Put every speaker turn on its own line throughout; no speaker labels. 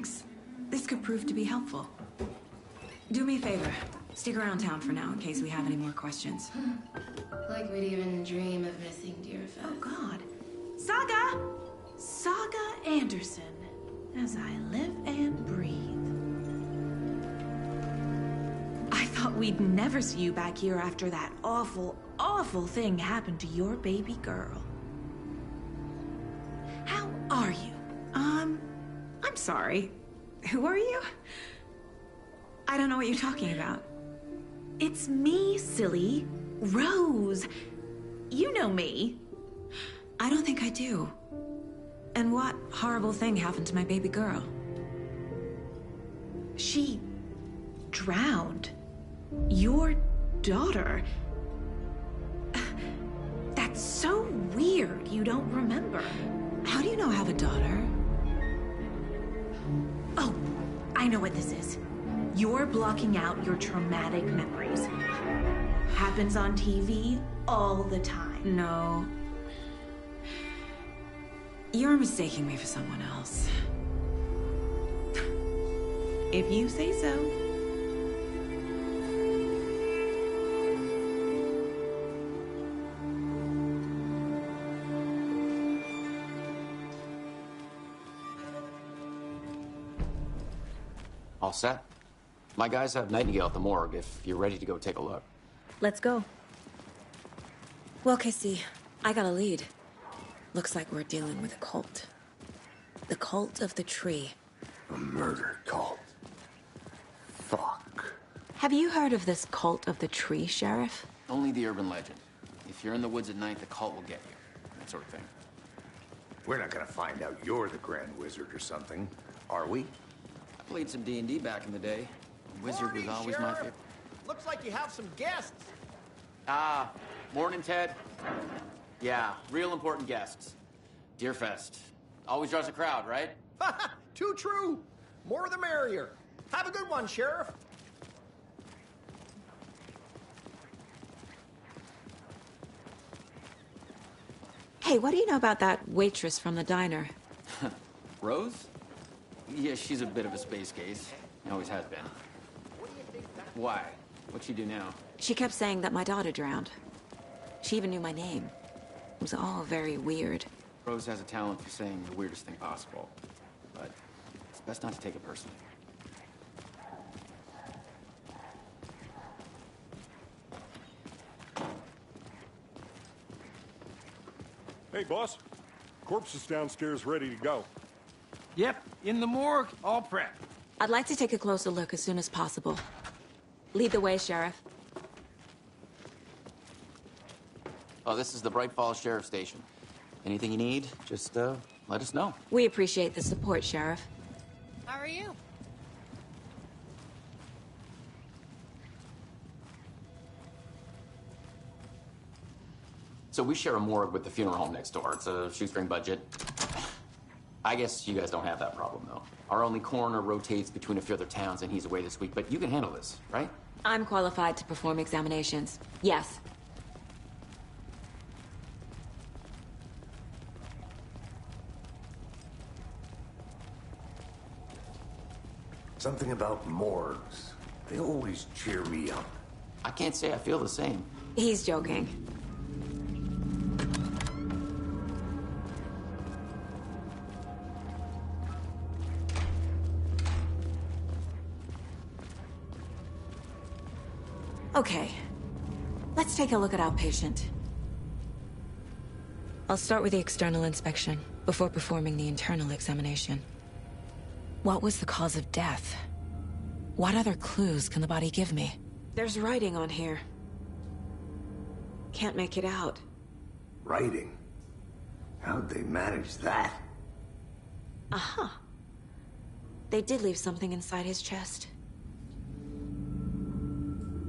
Thanks. This could prove to be helpful. Do me a favor. Stick around town for now in case we have any more questions.
Like we'd even dream of missing Deerfest.
Oh, God. Saga! Saga Anderson. As I live and breathe. I thought we'd never see you back here after that awful, awful thing happened to your baby girl. How are you?
I'm sorry. Who are you? I don't know what you're talking about.
It's me, silly. Rose. You know me.
I don't think I do. And what horrible thing happened to my baby girl?
She drowned. Your daughter. That's so weird you don't remember.
How do you know I have a daughter?
Oh, I know what this is. You're blocking out your traumatic memories. Happens on TV all the time.
No. You're mistaking me for someone else.
If you say so.
All set. My guys have Nightingale at the morgue if you're ready to go take a look.
Let's go. Well, Casey, I got a lead. Looks like we're dealing with a cult. The cult of the tree.
A murder cult. Fuck.
Have you heard of this cult of the tree, Sheriff?
Only the urban legend. If you're in the woods at night, the cult will get you. That sort of thing.
We're not gonna find out you're the Grand Wizard or something, are we?
I played some D&D back in the day. The wizard was always my favorite.
Looks like you have some guests.
Ah, morning, Ted. Yeah, real important guests. Deerfest. Always draws a crowd, right?
Too true. More the merrier. Have a good one, Sheriff.
Hey, what do you know about that waitress from the diner?
Rose? Yeah, she's a bit of a space case. Always has been. Why? What'd she do now?
She kept saying that my daughter drowned. She even knew my name. It was all very weird.
Rose has a talent for saying the weirdest thing possible. But it's best not to take it personally.
Hey, boss. Corpse is downstairs ready to go.
Yep, in the morgue, all prepped.
I'd like to take a closer look as soon as possible. Lead the way, Sheriff.
Oh, this is the Bright Falls Sheriff Station. Anything you need, just let us know.
We appreciate the support, Sheriff.
How are you?
So we share a morgue with the funeral home next door. It's a shoestring budget. I guess you guys don't have that problem, though. Our only coroner rotates between a few other towns, and he's away this week, but you can handle this, right?
I'm qualified to perform examinations. Yes.
Something about morgues. They always cheer me up.
I can't say I feel the same.
He's joking. Okay, let's take a look at our patient. I'll start with the external inspection before performing the internal examination. What was the cause of death? What other clues can the body give me? There's writing on here. Can't make it out.
Writing? How'd they manage that?
Uh-huh. They did leave something inside his chest.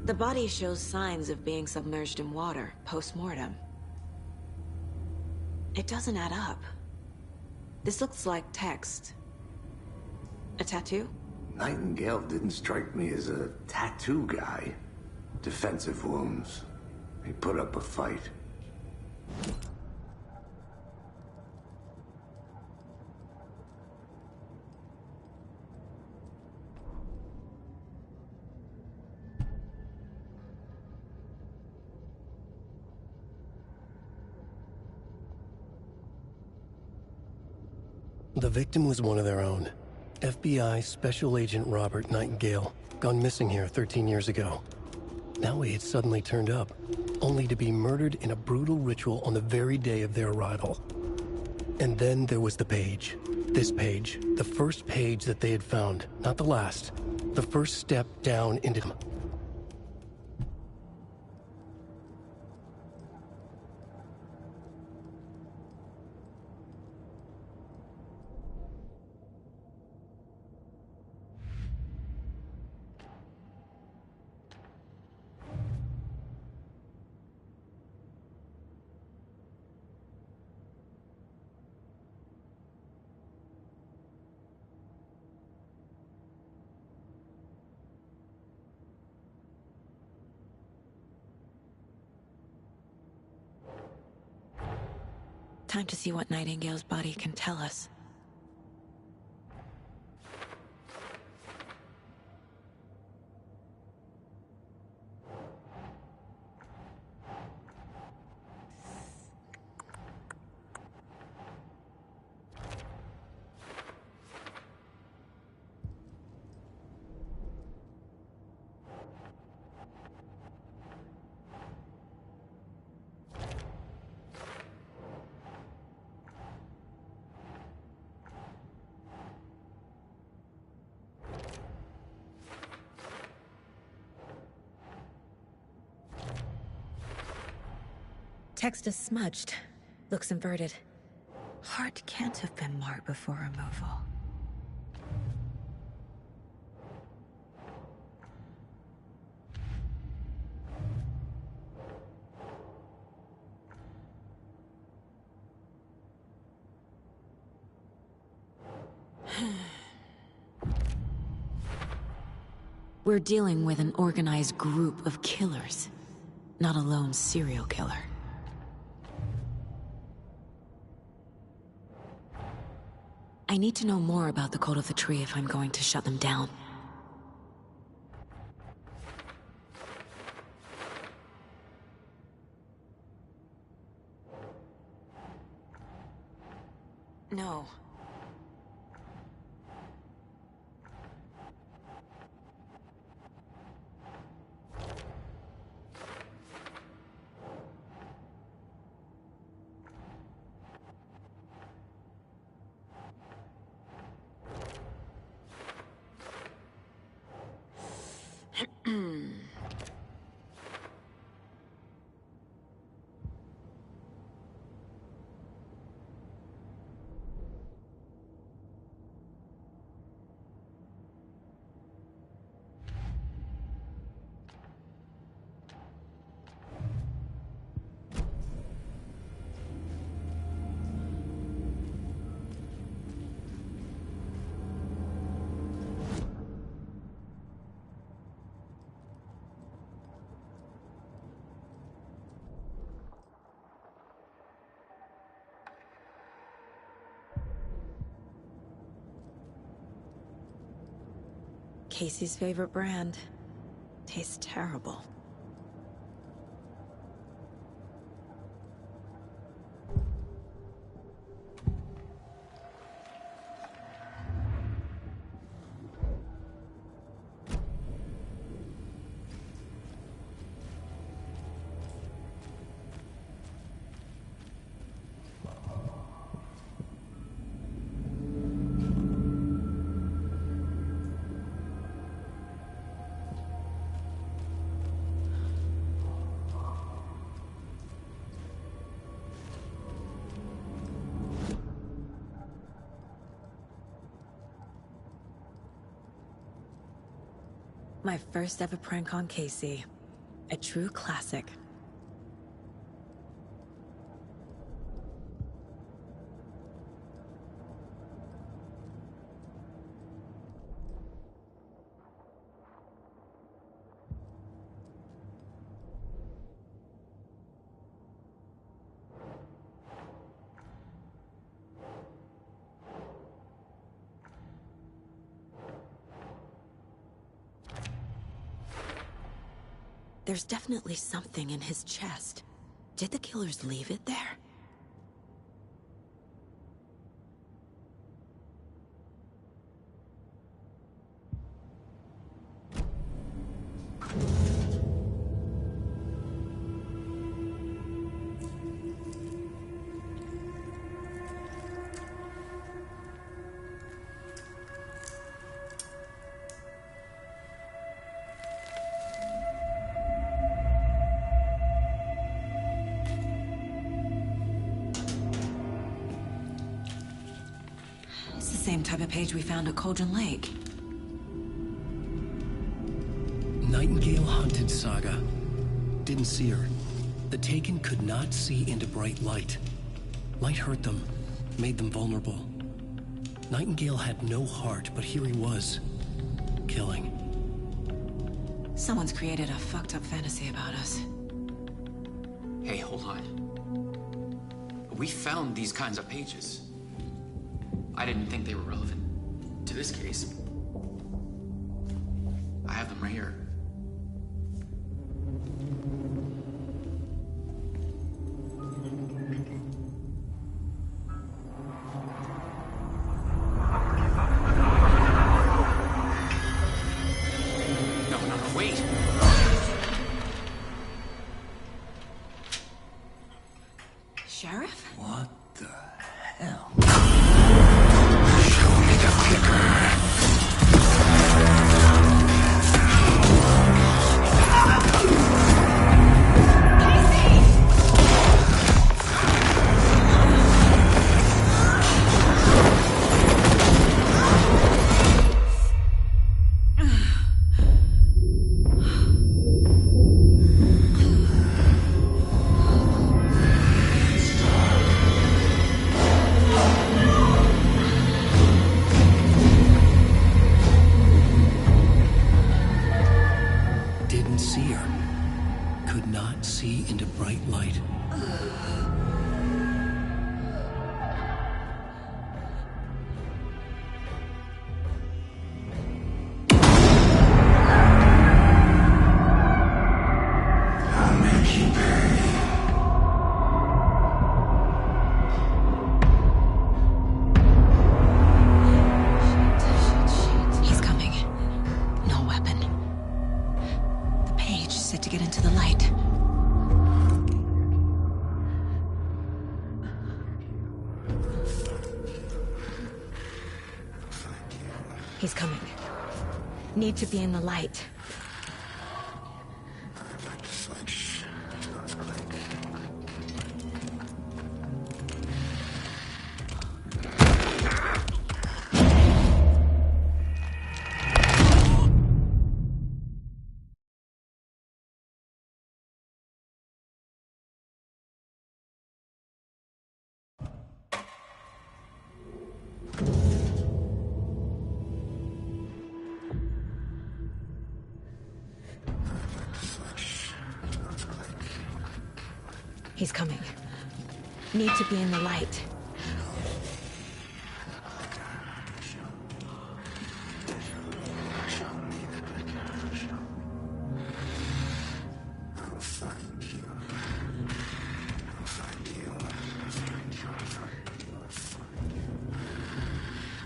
The body shows signs of being submerged in water, post-mortem. It doesn't add up. This looks like text. A tattoo?
Nightingale didn't strike me as a tattoo guy. Defensive wounds. He put up a fight.
The victim was one of their own. FBI Special Agent Robert Nightingale, gone missing here 13 years ago. Now he had suddenly turned up, only to be murdered in a brutal ritual on the very day of their arrival. And then there was the page. This page, the first page that they had found, not the last. The first step down into...
Time to see what Nightingale's body can tell us. Text is smudged. Looks inverted. Heart can't have been marked before removal. We're dealing with an organized group of killers, not a lone serial killer. I need to know more about the Cult of the Tree if I'm going to shut them down. No. Casey's favorite brand. Tastes terrible. My first ever prank on Casey. A true classic. There's definitely something in his chest. Did the killers leave it there? Same type of page we found at Cauldron Lake.
Nightingale hunted Saga. Didn't see her. The Taken could not see into bright light. Light hurt them, made them vulnerable. Nightingale had no heart, but here he was, killing.
Someone's created a fucked up fantasy about us.
Hey, hold on. We found these kinds of pages. I didn't think they were relevant to this case. I have them right here. No, wait.
Sheriff?
What the hell? Show me the clicker.
Didn't see her. Could not see into bright light.
I'll make you pay.
He's coming. No weapon. The page said to get into the light. He's coming. Need to be in the light. He's coming. Need to be in the light.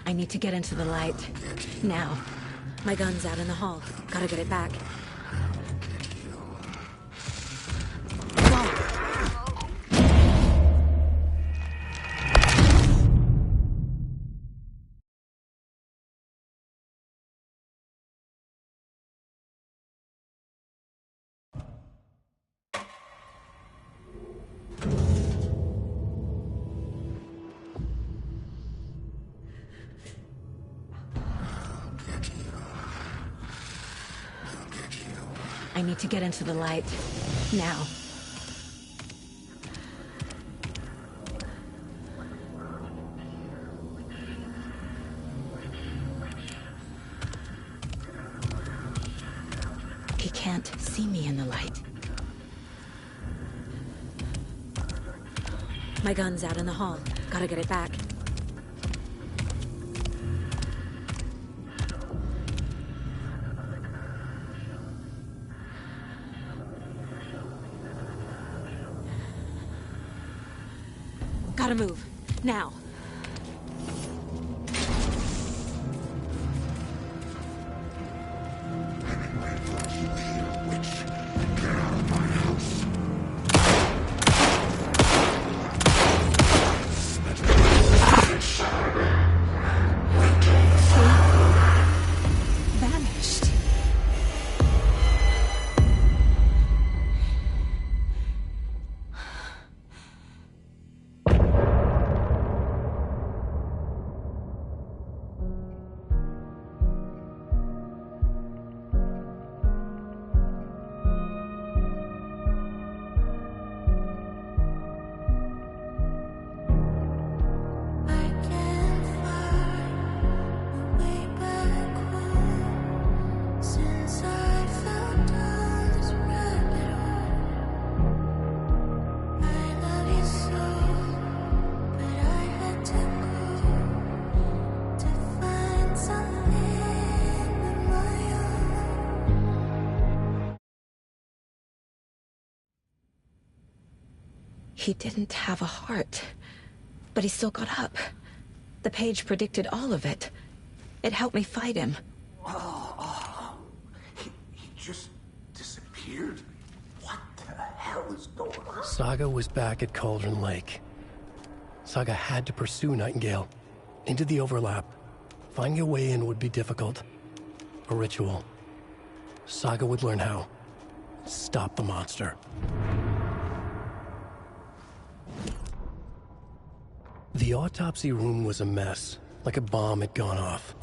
I need to get into the light. Now. My gun's out in the hall. Gotta get it back. I need to get into the light. Now. He can't see me in the light. My gun's out in the hall. Gotta get it back. Gotta move. Now. Vanished. He didn't have a heart, but he still got up. The page predicted all of it. It helped me fight him.
He just disappeared? What the hell is going on?
Saga was back at Cauldron Lake. Saga had to pursue Nightingale. Into the overlap. Finding a way in would be difficult. A ritual. Saga would learn how. Stop the monster. The autopsy room was a mess, like a bomb had gone off.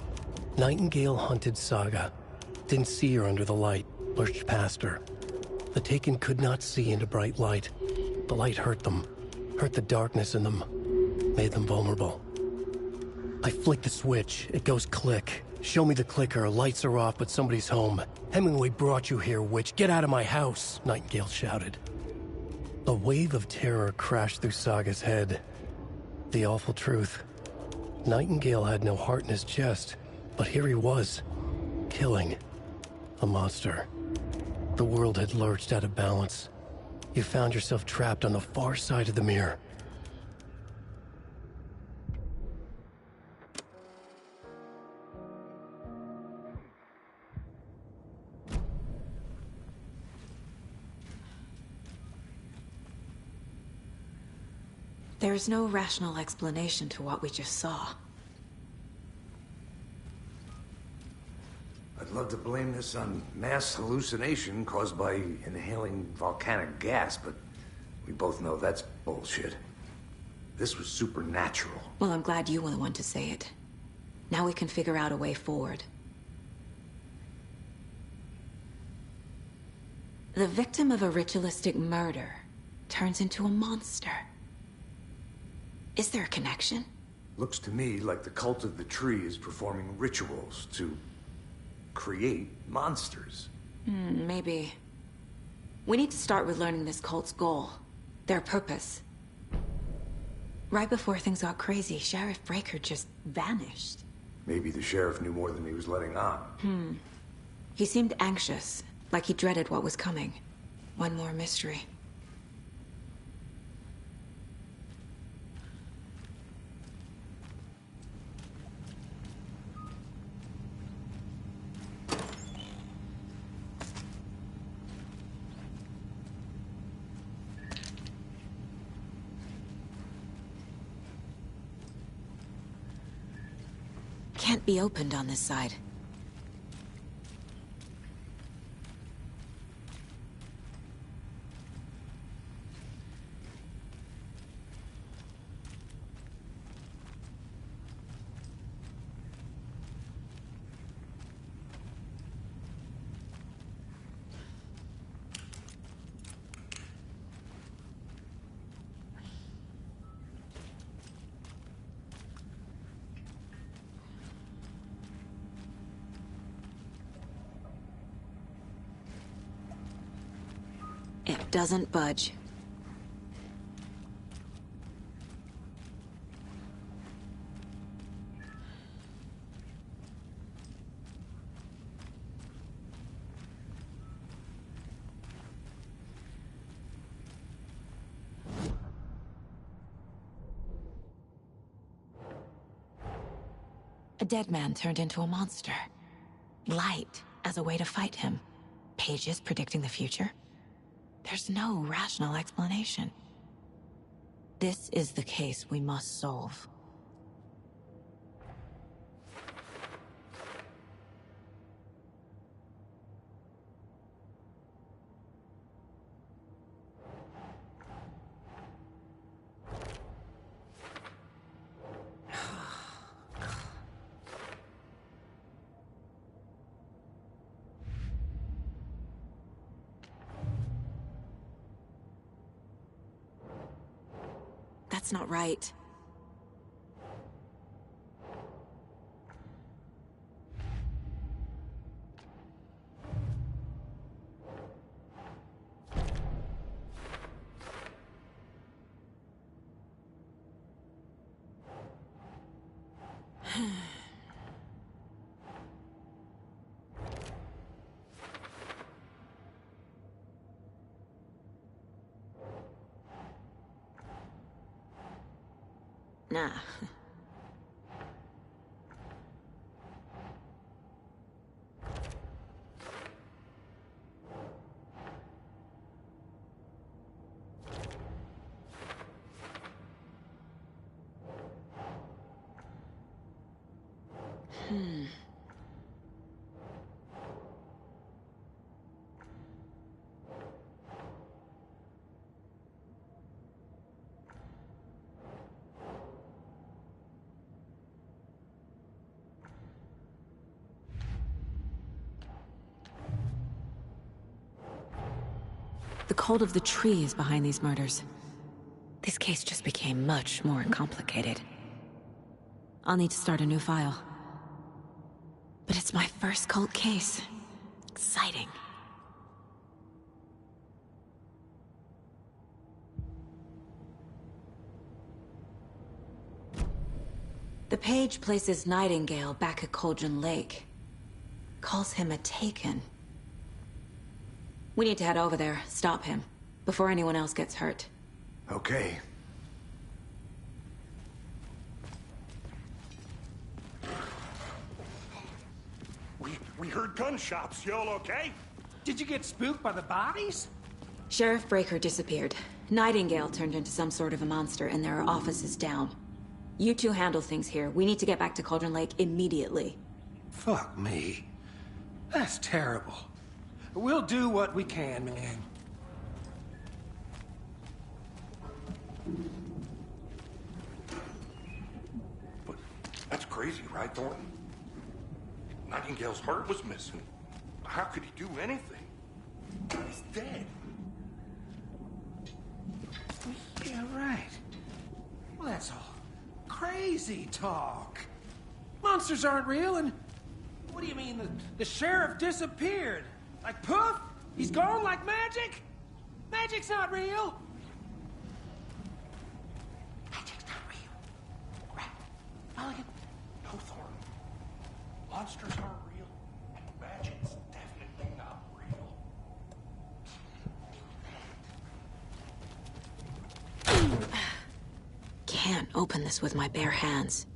Nightingale hunted Saga. Didn't see her under the light, lurched past her. The Taken could not see into bright light. The light hurt them, hurt the darkness in them, made them vulnerable. I flick the switch, it goes click. Show me the clicker, lights are off, but somebody's home. Hemingway brought you here, witch. Get out of my house, Nightingale shouted. A wave of terror crashed through Saga's head. The awful truth. Nightingale had no heart in his chest, but here he was, killing a monster. The world had lurched out of balance. You found yourself trapped on the far side of the mirror.
There's no rational explanation to what we just saw.
I'd love to blame this on mass hallucination caused by inhaling volcanic gas, but we both know that's bullshit. This was supernatural.
Well, I'm glad you were the one to say it. Now we can figure out a way forward. The victim of a ritualistic murder turns into a monster. Is there a connection?
Looks to me like the cult of the tree is performing rituals to create monsters.
Maybe. We need to start with learning this cult's goal. Their purpose. Right before things got crazy, Sheriff Breaker just vanished.
Maybe the sheriff knew more than he was letting on.
He seemed anxious, like he dreaded what was coming. One more mystery. Can't be opened on this side. It doesn't budge. A dead man turned into a monster. Light as a way to fight him. Pages predicting the future. There's no rational explanation. This is the case we must solve. That's not right. Nah. The cult of the tree is behind these murders. This case just became much more complicated. I'll need to start a new file. But it's my first cult case. Exciting. The page places Nightingale back at Cauldron Lake. Calls him a Taken. We need to head over there, stop him, before anyone else gets hurt.
Okay.
We heard gunshots. Y'all okay?
Did you get spooked by the bodies?
Sheriff Breaker disappeared. Nightingale turned into some sort of a monster, and there are offices down. You two handle things here. We need to get back to Cauldron Lake immediately.
Fuck me. That's terrible. We'll do what we can, man.
But that's crazy, right, Thornton? Nightingale's heart was missing. How could he do anything? He's dead.
Yeah, right. Well, that's all crazy talk. Monsters aren't real, and what do you mean the sheriff disappeared? Like poof? He's gone like magic? Magic's not real. Magic's not real. Right. Mulligan.
No, Thornton. Monsters aren't real, and magic's definitely not real.
Can't open this with my bare hands.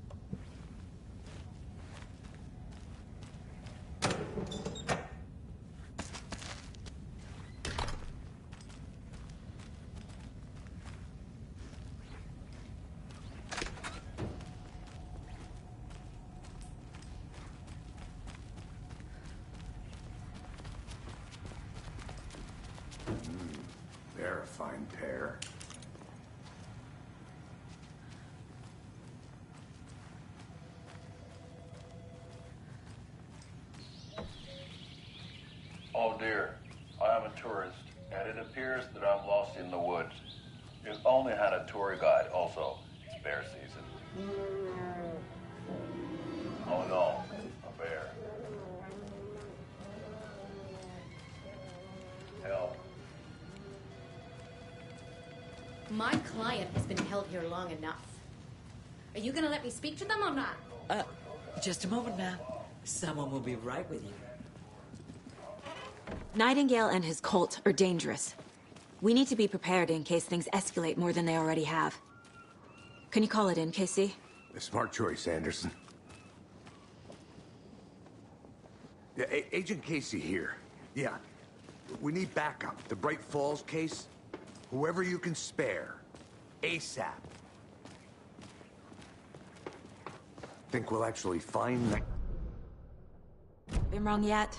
They're a fine pair.
Oh dear, I am a tourist, and it appears that I'm lost in the woods. You only had a tour guide, also. It's bear season. Oh no, a bear. Help.
My client has been held here long enough. Are you gonna let me speak to them or not?
Just a moment, ma'am. Someone will be right with you.
Nightingale and his cult are dangerous. We need to be prepared in case things escalate more than they already have. Can you call it in, Casey?
A smart choice, Anderson. Yeah, Agent Casey here. Yeah. We need backup. The Bright Falls case. Whoever you can spare. ASAP. Think we'll actually find that?
Been wrong yet?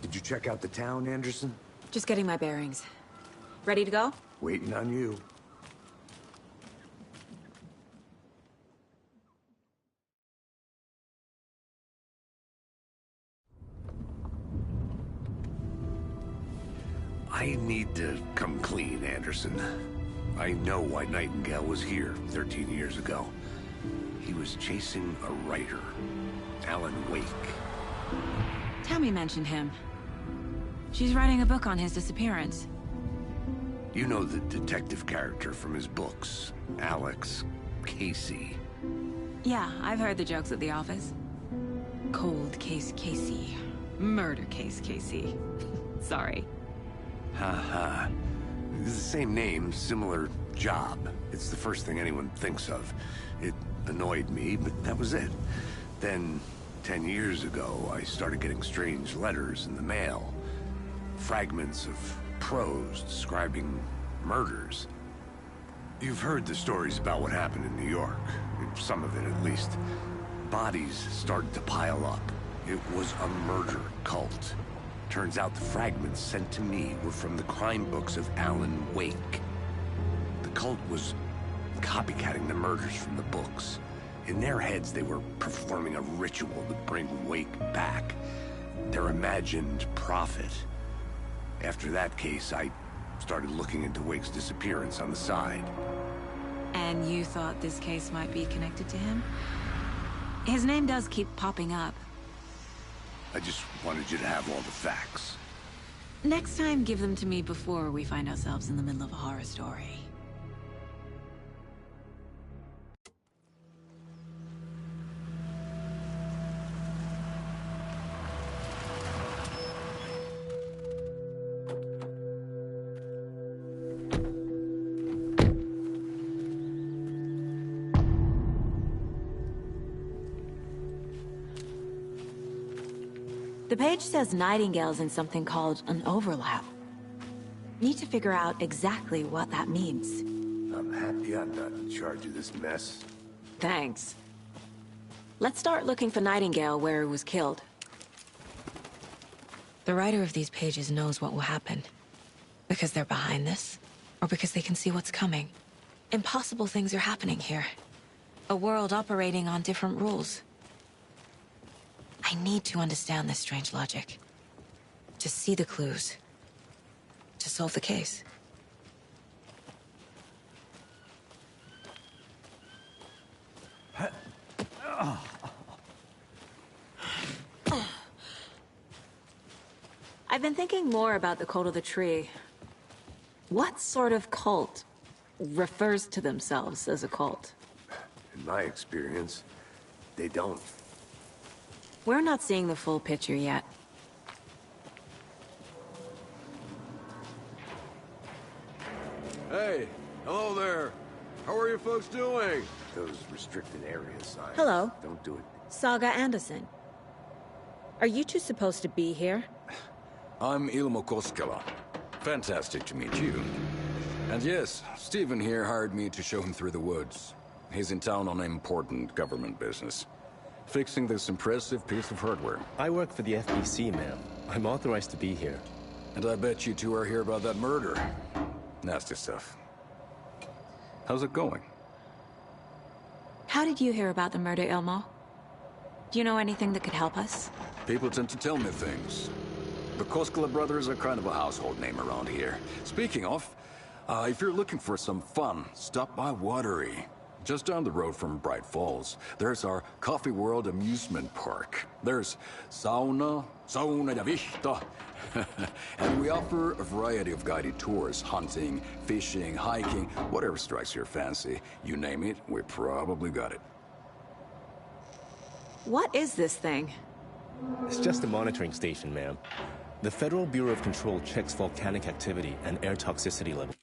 Did you check out the town, Anderson?
Just getting my bearings. Ready to go?
Waiting on you. I need to come clean, Anderson. I know why Nightingale was here 13 years ago. He was chasing a writer, Alan Wake.
Tammy mentioned him. She's writing a book on his disappearance.
You know the detective character from his books, Alex Casey.
Yeah, I've heard the jokes at the office. Cold case Casey. Murder case Casey. Sorry.
Ha. It's the same name, similar job. It's the first thing anyone thinks of. It annoyed me, but that was it. Then, 10 years ago, I started getting strange letters in the mail. Fragments of prose describing murders. You've heard the stories about what happened in New York. Some of it, at least. Bodies started to pile up. It was a murder cult. Turns out the fragments sent to me were from the crime books of Alan Wake. The cult was copycatting the murders from the books. In their heads, they were performing a ritual to bring Wake back. Their imagined prophet. After that case, I started looking into Wake's disappearance on the side.
And you thought this case might be connected to him? His name does keep popping up.
I just wanted you to have all the facts.
Next time, give them to me before we find ourselves in the middle of a horror story. The page says Nightingale's in something called an overlap. Need to figure out exactly what that means.
I'm happy I'm not in charge of this mess.
Thanks. Let's start looking for Nightingale where he was killed. The writer of these pages knows what will happen. Because they're behind this, or because they can see what's coming. Impossible things are happening here. A world operating on different rules. I need to understand this strange logic. To see the clues. To solve the case. I've been thinking more about the Cult of the Tree. What sort of cult refers to themselves as a cult?
In my experience, they don't.
We're not seeing the full picture yet.
Hey, hello there. How are you folks doing?
Those restricted area signs.
Hello.
Don't do it.
Saga Anderson. Are you two supposed to be here?
I'm Ilmo Koskela. Fantastic to meet you. And yes, Stephen here hired me to show him through the woods. He's in town on important government business. Fixing this impressive piece of hardware.
I work for the FBC, ma'am. I'm authorized to be here.
And I bet you two are here about that murder. Nasty stuff. How's it going?
How did you hear about the murder, Ilmo? Do you know anything that could help us?
People tend to tell me things. The Koskela brothers are kind of a household name around here. Speaking of, if you're looking for some fun, stop by Watery. Just down the road from Bright Falls, there's our Coffee World amusement park. There's sauna ja vihta. And we offer a variety of guided tours, hunting, fishing, hiking, whatever strikes your fancy. You name it, we probably got it.
What is this thing?
It's just a monitoring station, ma'am. The Federal Bureau of Control checks volcanic activity and air toxicity levels.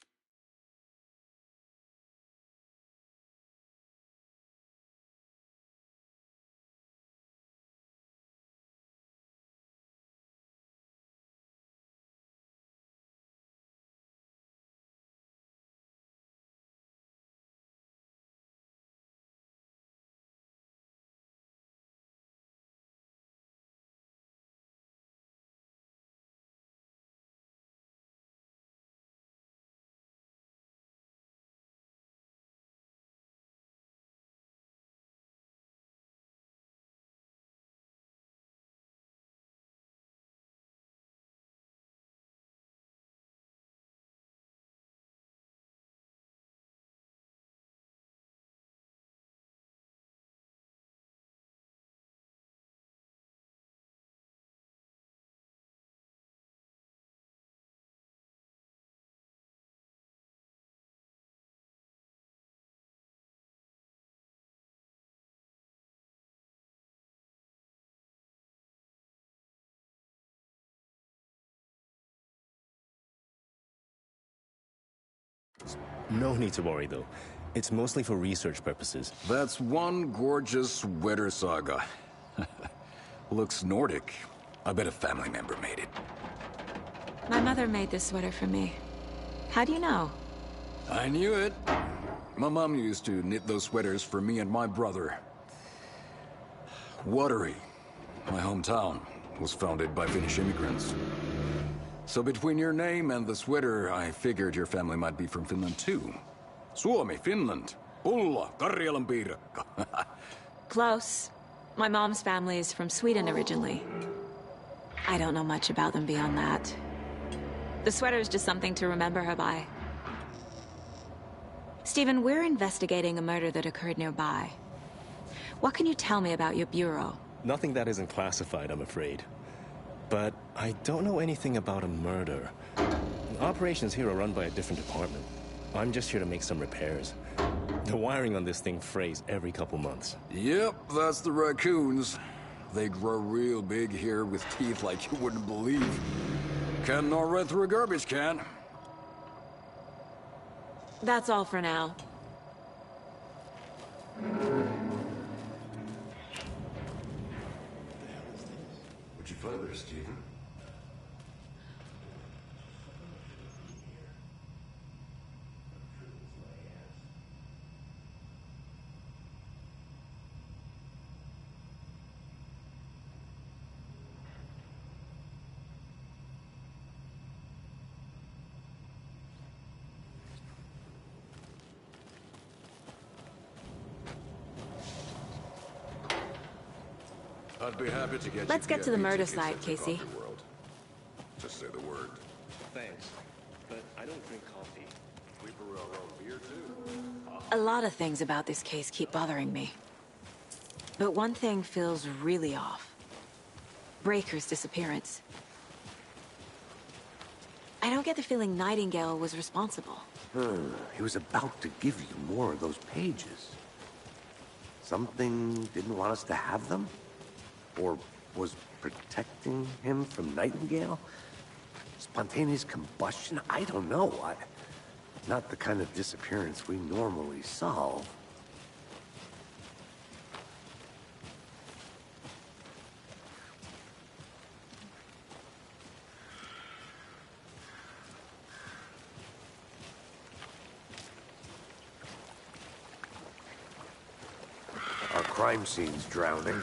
No need to worry, though. It's mostly for research purposes.
That's one gorgeous sweater saga. Looks Nordic. I bet a family member made it.
My mother made this sweater for me. How do you know?
I knew it. My mom used to knit those sweaters for me and my brother. Watery, my hometown, was founded by Finnish immigrants. So between your name and the sweater, I figured your family might be from Finland too. Suomi, Finland. Pulla, Karjalan piirakka.
Close. My mom's family is from Sweden originally. I don't know much about them beyond that. The sweater is just something to remember her by. Stephen, we're investigating a murder that occurred nearby. What can you tell me about your bureau?
Nothing that isn't classified, I'm afraid. But I don't know anything about a murder. Operations here are run by a different department. I'm just here to make some repairs. The wiring on this thing frays every couple months.
Yep, that's the raccoons. They grow real big here with teeth like you wouldn't believe. Can't gnaw right through a garbage can.
That's all for now.
What'd you find there, Stephen?
I'd be happy to get
Let's get to the murder site, Casey.
Just say the word.
Thanks, but I don't drink coffee.
We brew our own beer too.
A lot of things about this case keep bothering me. But one thing feels really off. Breaker's disappearance. I don't get the feeling Nightingale was responsible.
He was about to give you more of those pages. Something didn't want us to have them? Or was protecting him from Nightingale? Spontaneous combustion? I don't know. Not the kind of disappearance we normally solve. Our crime scene's drowning.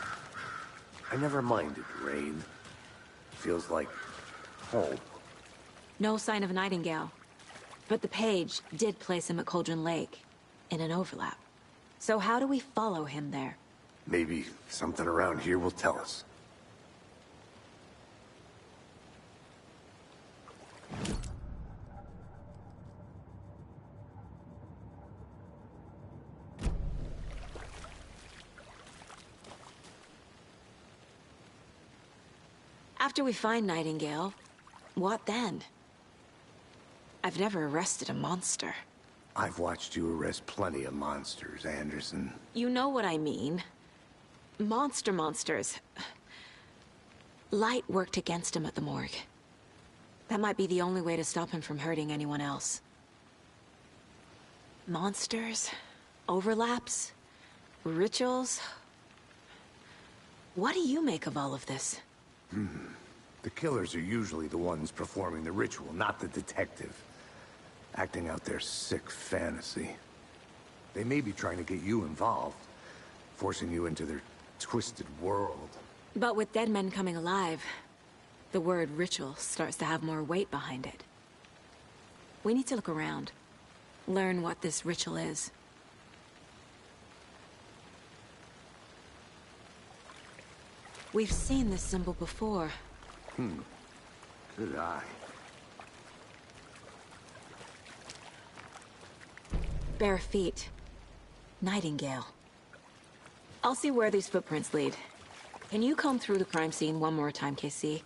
I never minded rain. Feels like home.
No sign of Nightingale. But the page did place him at Cauldron Lake, in an overlap. So how do we follow him there?
Maybe something around here will tell us.
After we find Nightingale, what then? I've never arrested a monster.
I've watched you arrest plenty of monsters, Anderson.
You know what I mean. Monsters. Light worked against him at the morgue. That might be the only way to stop him from hurting anyone else. Monsters? Overlaps? Rituals? What do you make of all of this?
The killers are usually the ones performing the ritual, not the detective. Acting out their sick fantasy. They may be trying to get you involved, forcing you into their twisted world.
But with dead men coming alive, the word ritual starts to have more weight behind it. We need to look around. Learn what this ritual is. We've seen this symbol before.
Good eye.
Bare feet. Nightingale. I'll see where these footprints lead. Can you comb through the crime scene one more time, KC?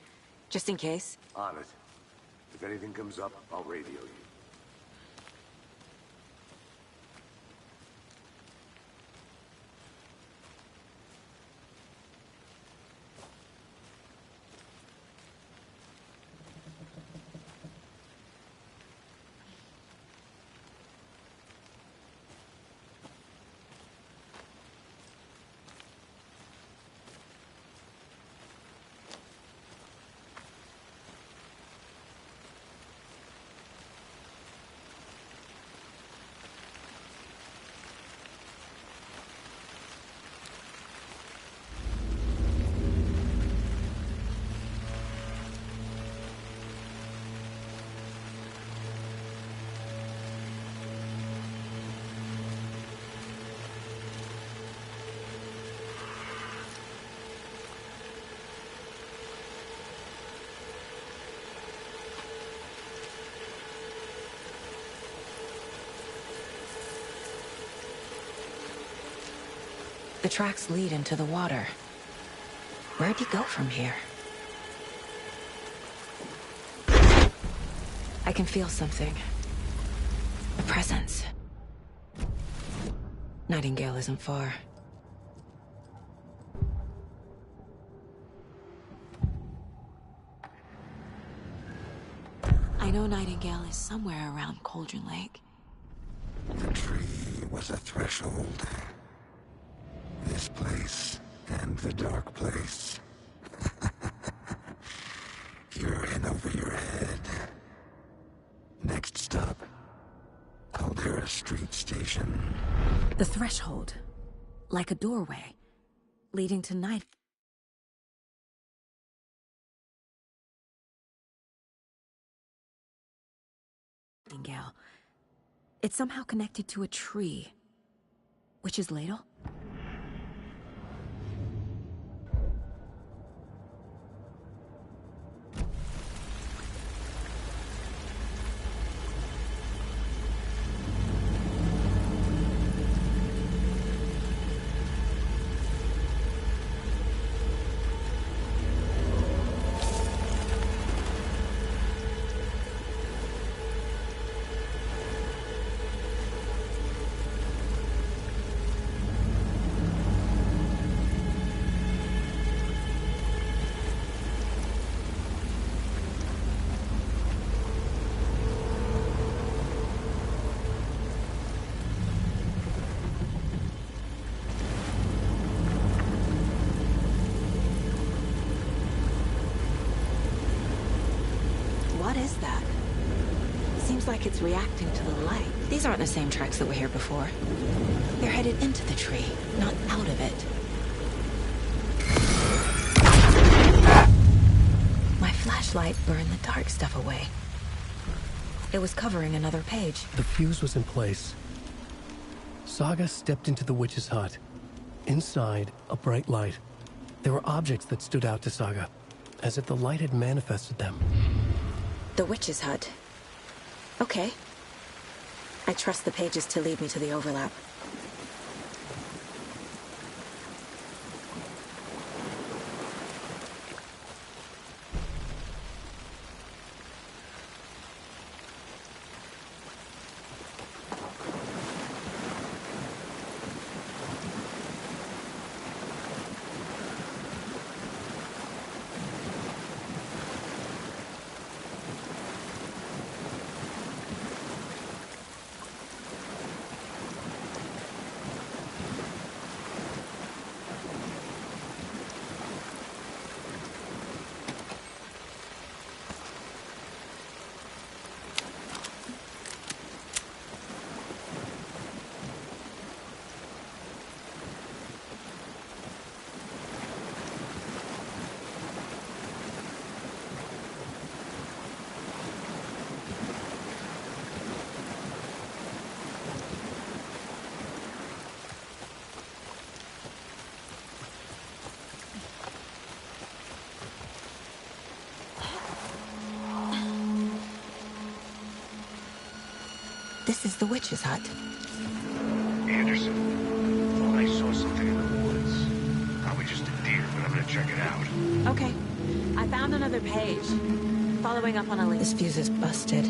Just in case?
On it. If anything comes up, I'll radio you.
The tracks lead into the water. Where'd he go from here? I can feel something. A presence. Nightingale isn't far. I know Nightingale is somewhere around Cauldron Lake.
The tree was a threshold. This place and the dark place. You're in over your head. Next stop, Caldera Street Station.
The threshold. Like a doorway. Leading to Nightingale. It's somehow connected to a tree. Witch's Ladle? What is that? Seems like it's reacting to the light. These aren't the same tracks that were here before. They're headed into the tree, not out of it. My flashlight burned the dark stuff away. It was covering another page.
The fuse was in place. Saga stepped into the witch's hut. Inside, a bright light. There were objects that stood out to Saga, as if the light had manifested them.
The witch's hut. Okay. I trust the pages to lead me to the overlap. This is the witch's hut.
Anderson, thought I saw something in the woods. Probably just a deer, but I'm gonna check it out.
Okay. I found another page. Following up on a link. This fuse is busted.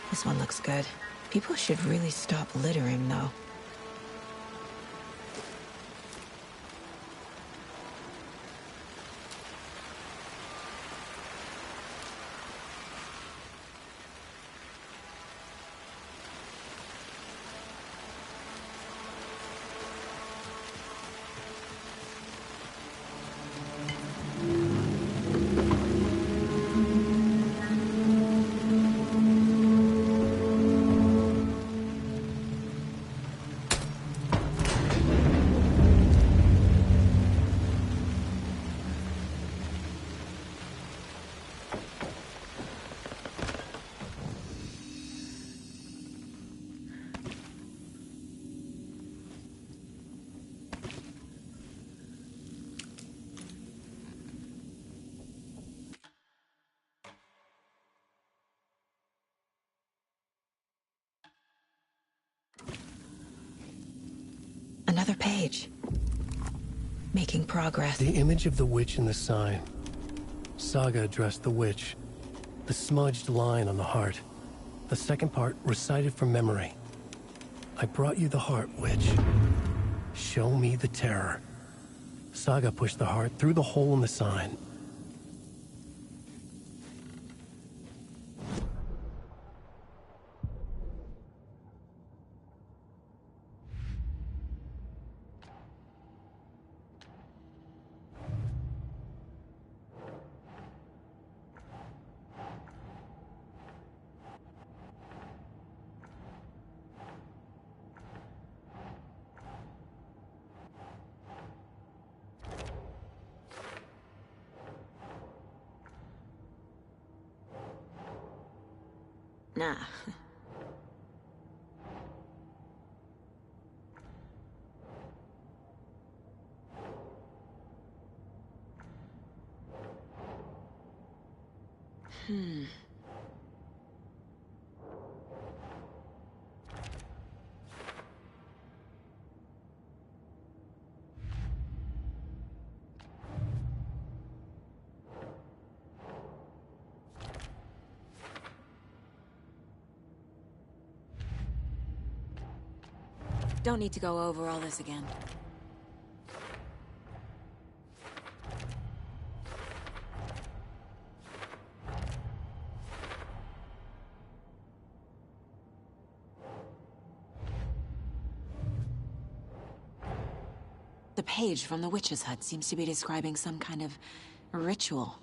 This one looks good. People should really stop littering, though. Another page. Making progress.
The image of the witch in the sign. Saga addressed the witch. The smudged line on the heart. The second part recited from memory. I brought you the heart, witch. Show me the terror. Saga pushed the heart through the hole in the sign.
Nah. Don't need to go over all this again. The page from the witch's hut seems to be describing some kind of ritual.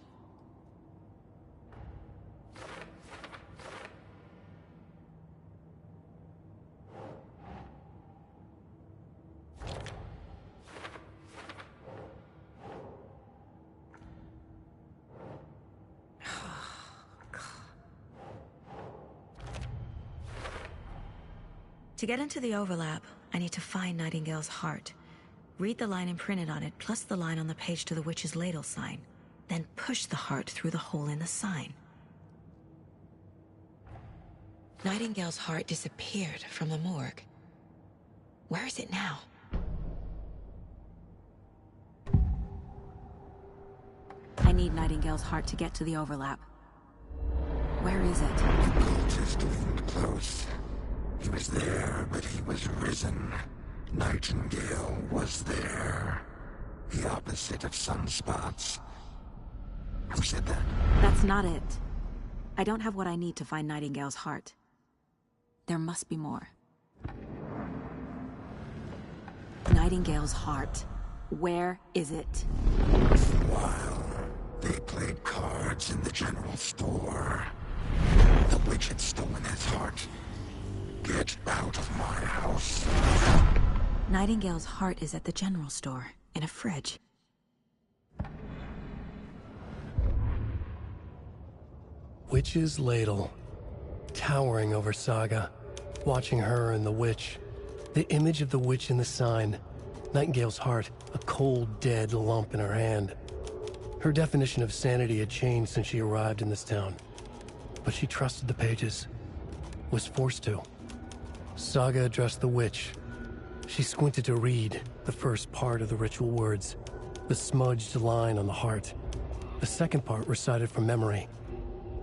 To get into the overlap, I need to find Nightingale's heart. Read the line imprinted on it, plus the line on the page to the witch's ladle sign. Then push the heart through the hole in the sign. Nightingale's heart disappeared from the morgue. Where is it now? I need Nightingale's heart to get to the overlap. Where is it?
The cultist leaned close. He was there, but he was risen. Nightingale was there. The opposite of sunspots. Who said that?
That's not it. I don't have what I need to find Nightingale's heart. There must be more. Nightingale's heart. Where is it?
While they played cards in the general store, the witch had stolen his heart. Get out of my house.
Nightingale's heart is at the general store, in a fridge.
Witch's ladle, towering over Saga, watching her and the witch. The image of the witch in the sign. Nightingale's heart, a cold, dead lump in her hand. Her definition of sanity had changed since she arrived in this town. But she trusted the pages. Was forced to. Saga addressed the witch. She squinted to read the first part of the ritual words, the smudged line on the heart. The second part recited from memory,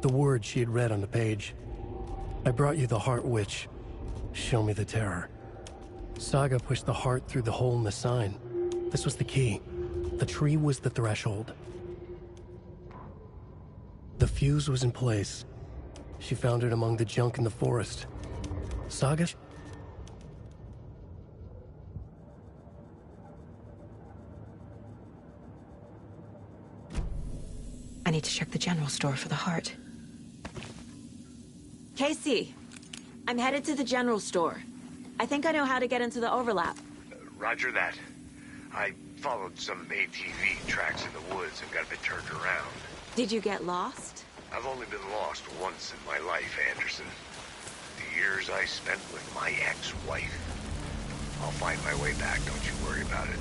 the words she had read on the page. I brought you the heart, witch. Show me the terror. Saga pushed the heart through the hole in the sign. This was the key. The tree was the threshold. The fuse was in place. She found it among the junk in the forest. Saga?
I need to check the general store for the heart. Casey, I'm headed to the general store. I think I know how to get into the overlap.
Roger that. I followed some ATV tracks in the woods and got a bit turned around.
Did you get lost?
I've only been lost once in my life, Anderson. The years I spent with my ex-wife. I'll find my way back, don't you worry about it.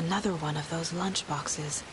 Another one of those lunch boxes.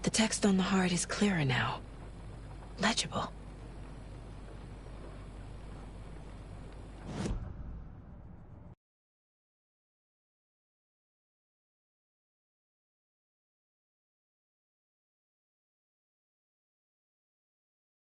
The text on the heart is clearer now. Legible.